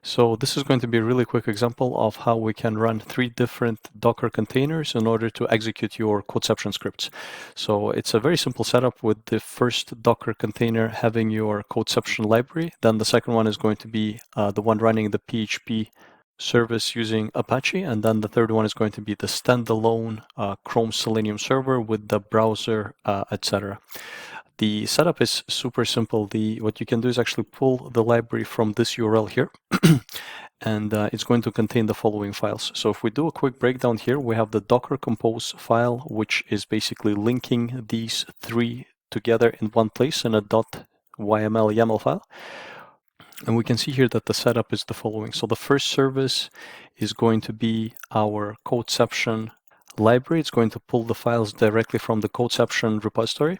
So this is going to be a really quick example of how we can run 3 different Docker containers in order to execute your Codeception scripts. So it's a very simple setup with the first Docker container having your Codeception library. Then the second one is going to be the one running the PHP service using Apache. And then the third one is going to be the standalone Chrome Selenium server with the browser, etc. The setup is super simple. What you can do is actually pull the library from this URL here, and it's going to contain the following files. So if we do a quick breakdown here, we have the Docker Compose file, which is basically linking these 3 together in one place in a .yml YAML file. And we can see here that the setup is the following. So the first service is going to be our Codeception library. It's going to pull the files directly from the Codeception repository.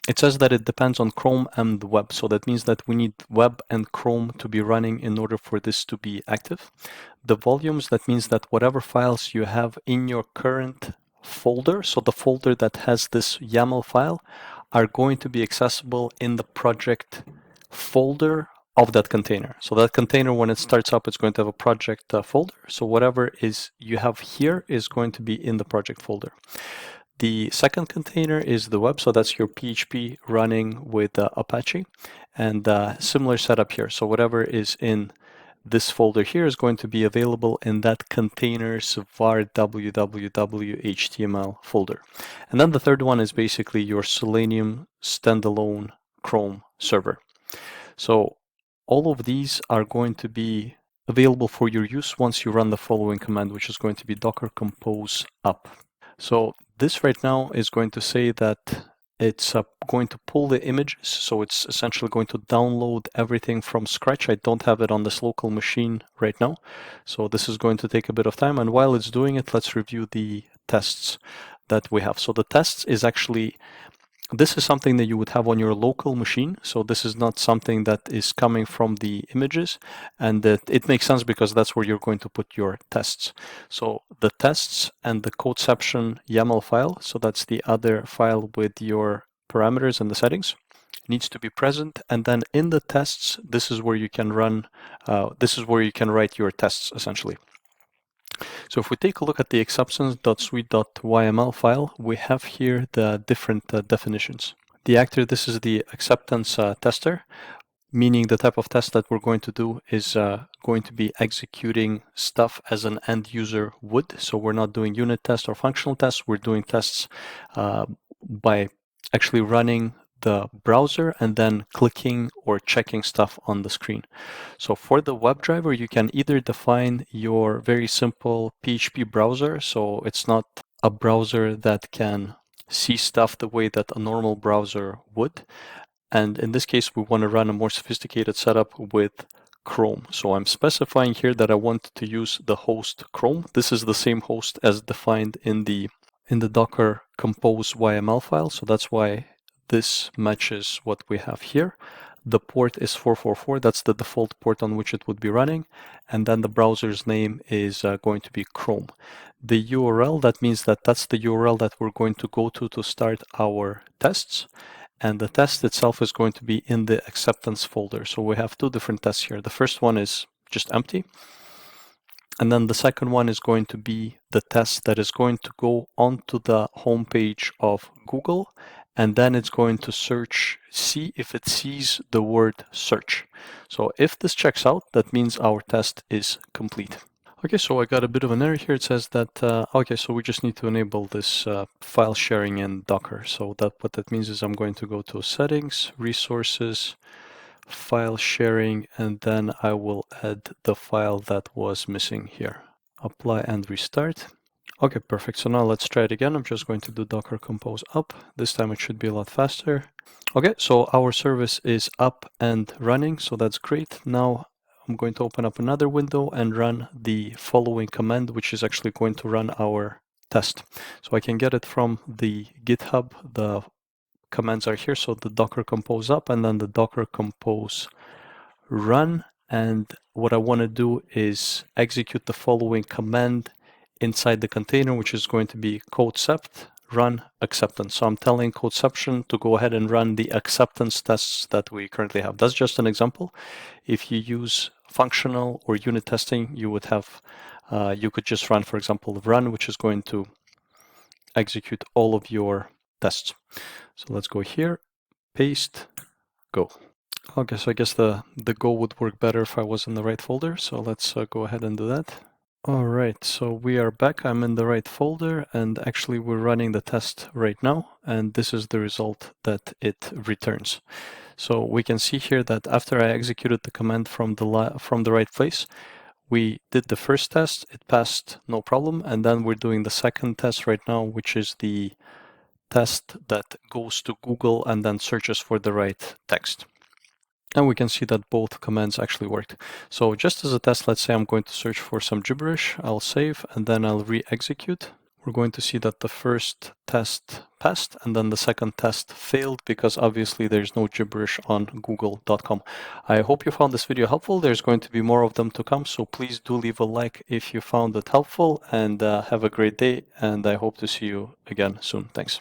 It says that it depends on Chrome and web. So that means that we need web and Chrome to be running in order for this to be active. The volumes, that means that whatever files you have in your current folder, so the folder that has this YAML file, are going to be accessible in the project folder of that container. So that container, when it starts up, it's going to have a project folder. So whatever is you have here is going to be in the project folder. The second container is the web, so that's your PHP running with Apache, and similar setup here. So whatever is in this folder here is going to be available in that container's var www HTML folder. And then the third one is basically your Selenium standalone Chrome server. So all of these are going to be available for your use once you run the following command, which is going to be docker compose up. So this right now is going to say that it's going to pull the images. So it's essentially going to download everything from scratch. I don't have it on this local machine right now. So this is going to take a bit of time. And while it's doing it, let's review the tests that we have. So the tests is actually, this is something that you would have on your local machine. So this is not something that is coming from the images, and it makes sense because that's where you're going to put your tests. So the tests and the Codeception YAML file, so that's the other file with your parameters and the settings, needs to be present. And then in the tests, this is where you can run, this is where you can write your tests essentially. So if we take a look at the exceptions.suite.yml file, we have here the different definitions. The actor, this is the acceptance tester, meaning the type of test that we're going to do is going to be executing stuff as an end user would. So we're not doing unit tests or functional tests. We're doing tests by actually running the browser and then clicking or checking stuff on the screen. So for the WebDriver, you can either define your very simple PHP browser. So it's not a browser that can see stuff the way that a normal browser would. And in this case, we want to run a more sophisticated setup with Chrome. So I'm specifying here that I want to use the host Chrome. This is the same host as defined in the Docker Compose YML file. So that's why this matches what we have here. The port is 444. That's the default port on which it would be running. And then the browser's name is going to be Chrome. The URL, that means that that's the URL that we're going to go to start our tests. And the test itself is going to be in the acceptance folder. So we have 2 different tests here. The first one is just empty. And then the second one is going to be the test that is going to go onto the homepage of Google. And then it's going to search, see if it sees the word search. So if this checks out, that means our test is complete. Okay, so I got a bit of an error here. It says that, okay, so we just need to enable this file sharing in Docker. So what that means is I'm going to go to settings, resources, file sharing, and then I will add the file that was missing here. Apply and restart. Okay, perfect. So now let's try it again. I'm just going to do docker compose up. This time it should be a lot faster. Okay, so our service is up and running, so that's great. Now I'm going to open up another window and run the following command, which is actually going to run our test. So I can get it from the GitHub. The commands are here. So the docker compose up and then the docker compose run. And what I want to do is execute the following command inside the container, which is going to be Codeception run acceptance. So I'm telling Codeception to go ahead and run the acceptance tests that we currently have. That's just an example. If you use functional or unit testing, you would have, you could just run, for example, run, which is going to execute all of your tests. So let's go here, paste, go. Okay, so I guess the go would work better if I was in the right folder. So let's go ahead and do that. All right, so we are back. I'm in the right folder, and actually we're running the test right now, and this is the result that it returns. So we can see here that after I executed the command from the right place, we did the first test, it passed no problem, and then we're doing the second test right now, which is the test that goes to Google and then searches for the right text. And we can see that both commands actually worked. So just as a test, let's say I'm going to search for some gibberish, I'll save, and then I'll re-execute. We're going to see that the first test passed, and then the second test failed because obviously there's no gibberish on google.com. I hope you found this video helpful. There's going to be more of them to come, so please do leave a like if you found it helpful, and have a great day, and I hope to see you again soon. Thanks.